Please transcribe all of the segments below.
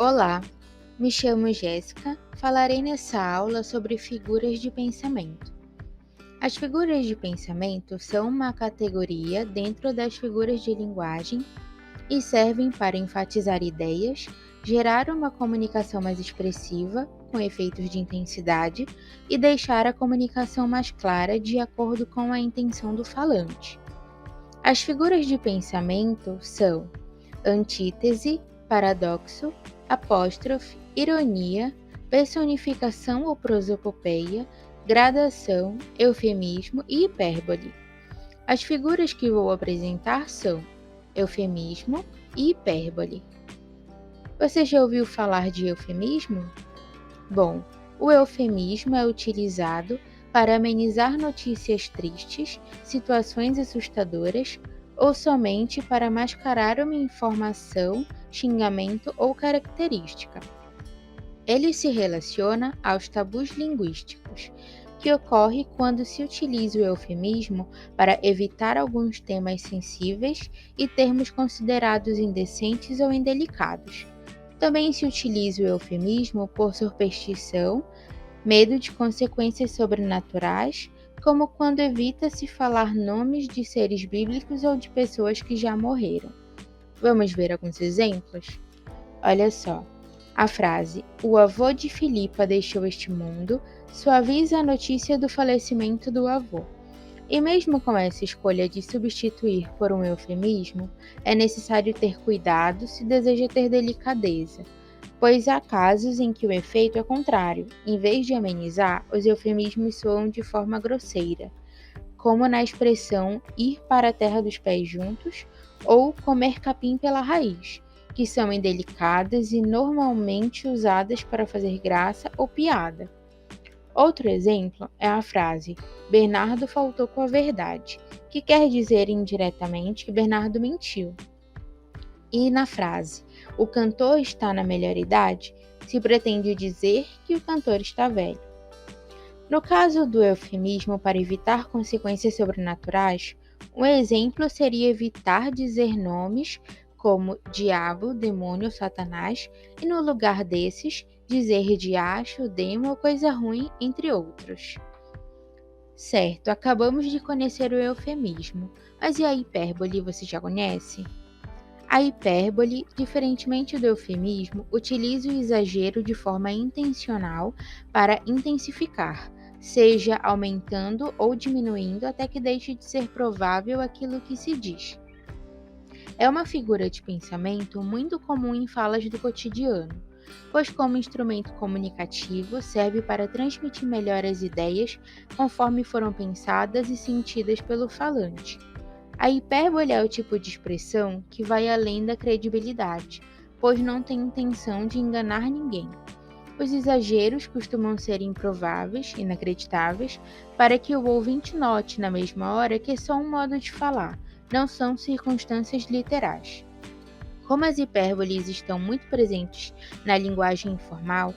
Olá, me chamo Jéssica. Falarei nessa aula sobre figuras de pensamento. As figuras de pensamento são uma categoria dentro das figuras de linguagem e servem para enfatizar ideias, gerar uma comunicação mais expressiva, com efeitos de intensidade, e deixar a comunicação mais clara de acordo com a intenção do falante. As figuras de pensamento são antítese, paradoxo, apóstrofe, ironia, personificação ou prosopopeia, gradação, eufemismo e hipérbole. As figuras que vou apresentar são eufemismo e hipérbole. Você já ouviu falar de eufemismo? Bom, o eufemismo é utilizado para amenizar notícias tristes, situações assustadoras ou somente para mascarar uma informação, xingamento ou característica. Ele se relaciona aos tabus linguísticos, que ocorre quando se utiliza o eufemismo para evitar alguns temas sensíveis e termos considerados indecentes ou indelicados. Também se utiliza o eufemismo por superstição, medo de consequências sobrenaturais, como quando evita-se falar nomes de seres bíblicos ou de pessoas que já morreram. Vamos ver alguns exemplos? Olha só, a frase "O avô de Filipa deixou este mundo" suaviza a notícia do falecimento do avô. E mesmo com essa escolha de substituir por um eufemismo, é necessário ter cuidado se deseja ter delicadeza, pois há casos em que o efeito é contrário. Em vez de amenizar, os eufemismos soam de forma grosseira, como na expressão ir para a terra dos pés juntos ou comer capim pela raiz, que são indelicadas e normalmente usadas para fazer graça ou piada. Outro exemplo é a frase "Bernardo faltou com a verdade", que quer dizer indiretamente que Bernardo mentiu. E na frase "O cantor está na melhor idade", se pretende dizer que o cantor está velho. No caso do eufemismo para evitar consequências sobrenaturais, um exemplo seria evitar dizer nomes como diabo, demônio ou satanás, e no lugar desses, dizer diacho, demo ou coisa ruim, entre outros. Certo, acabamos de conhecer o eufemismo, mas e a hipérbole, você já conhece? A hipérbole, diferentemente do eufemismo, utiliza o exagero de forma intencional para intensificar, seja aumentando ou diminuindo até que deixe de ser provável aquilo que se diz. É uma figura de pensamento muito comum em falas do cotidiano, pois como instrumento comunicativo serve para transmitir melhor as ideias conforme foram pensadas e sentidas pelo falante. A hipérbole é o tipo de expressão que vai além da credibilidade, pois não tem intenção de enganar ninguém. Os exageros costumam ser improváveis, inacreditáveis, para que o ouvinte note na mesma hora que é só um modo de falar, não são circunstâncias literais. Como as hipérboles estão muito presentes na linguagem informal,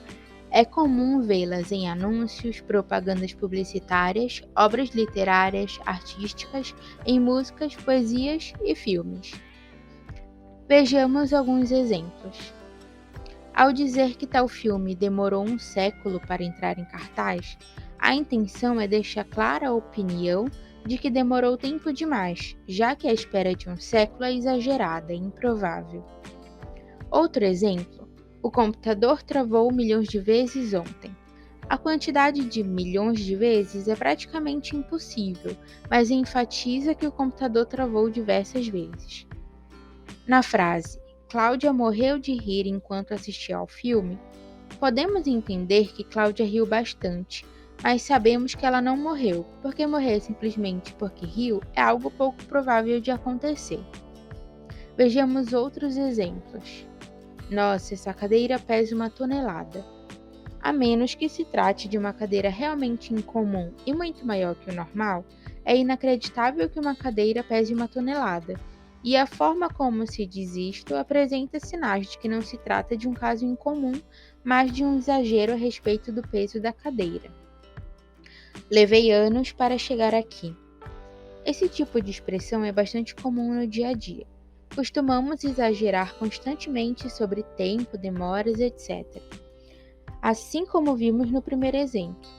é comum vê-las em anúncios, propagandas publicitárias, obras literárias, artísticas, em músicas, poesias e filmes. Vejamos alguns exemplos. Ao dizer que tal filme demorou um século para entrar em cartaz, a intenção é deixar clara a opinião de que demorou tempo demais, já que a espera de um século é exagerada e improvável. Outro exemplo: o computador travou milhões de vezes ontem. A quantidade de milhões de vezes é praticamente impossível, mas enfatiza que o computador travou diversas vezes. Na frase "Cláudia morreu de rir enquanto assistia ao filme", podemos entender que Cláudia riu bastante, mas sabemos que ela não morreu, porque morrer simplesmente porque riu é algo pouco provável de acontecer. Vejamos outros exemplos. Nossa, essa cadeira pesa 1 tonelada. A menos que se trate de uma cadeira realmente incomum e muito maior que o normal, é inacreditável que uma cadeira pese 1 tonelada. E a forma como se diz isto apresenta sinais de que não se trata de um caso incomum, mas de um exagero a respeito do peso da cadeira. Levei anos para chegar aqui. Esse tipo de expressão é bastante comum no dia a dia. Costumamos exagerar constantemente sobre tempo, demoras, etc. Assim como vimos no primeiro exemplo.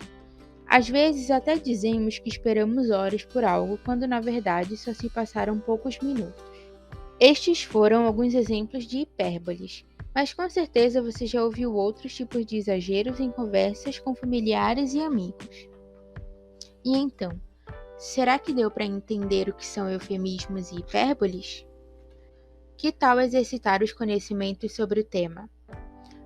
Às vezes até dizemos que esperamos horas por algo, quando na verdade só se passaram poucos minutos. Estes foram alguns exemplos de hipérboles, mas com certeza você já ouviu outros tipos de exageros em conversas com familiares e amigos. E então, será que deu para entender o que são eufemismos e hipérboles? Que tal exercitar os conhecimentos sobre o tema?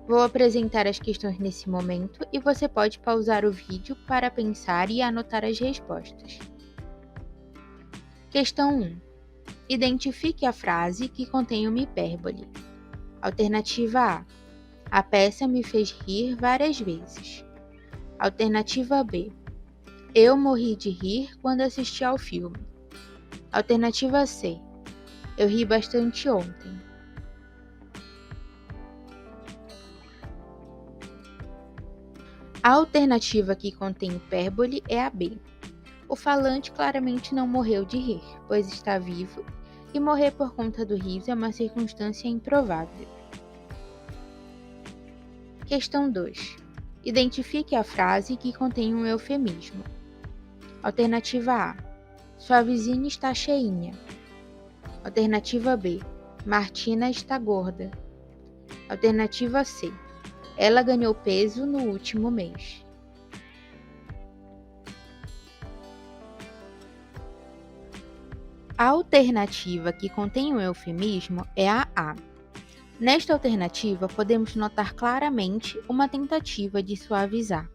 Vou apresentar as questões nesse momento e você pode pausar o vídeo para pensar e anotar as respostas. Questão 1. Identifique a frase que contém uma hipérbole. Alternativa A. A peça me fez rir várias vezes. Alternativa B. Eu morri de rir quando assisti ao filme. Alternativa C. Eu ri bastante ontem. A alternativa que contém hipérbole é a B. O falante claramente não morreu de rir, pois está vivo, e morrer por conta do riso é uma circunstância improvável. Questão 2. Identifique a frase que contém um eufemismo. Alternativa A. Sua vizinha está cheinha. Alternativa B. Martina está gorda. Alternativa C. Ela ganhou peso no último mês. A alternativa que contém um eufemismo é a A. Nesta alternativa, podemos notar claramente uma tentativa de suavizar,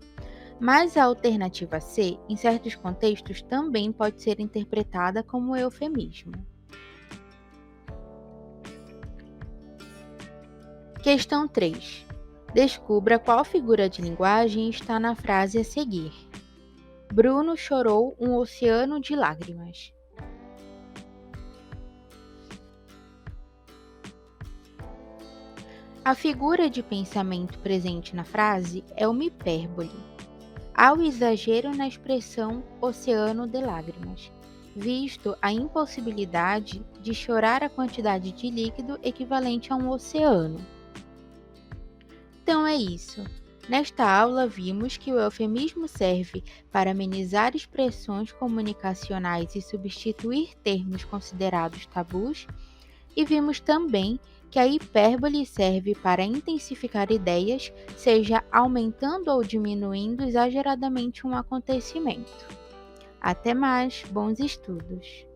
mas a alternativa C, em certos contextos, também pode ser interpretada como eufemismo. Questão 3. Descubra qual figura de linguagem está na frase a seguir. Bruno chorou um oceano de lágrimas. A figura de pensamento presente na frase é uma hipérbole. Há o exagero na expressão oceano de lágrimas, visto a impossibilidade de chorar a quantidade de líquido equivalente a um oceano. Então é isso. Nesta aula vimos que o eufemismo serve para amenizar expressões comunicacionais e substituir termos considerados tabus, e vimos também que a hipérbole serve para intensificar ideias, seja aumentando ou diminuindo exageradamente um acontecimento. Até mais, bons estudos!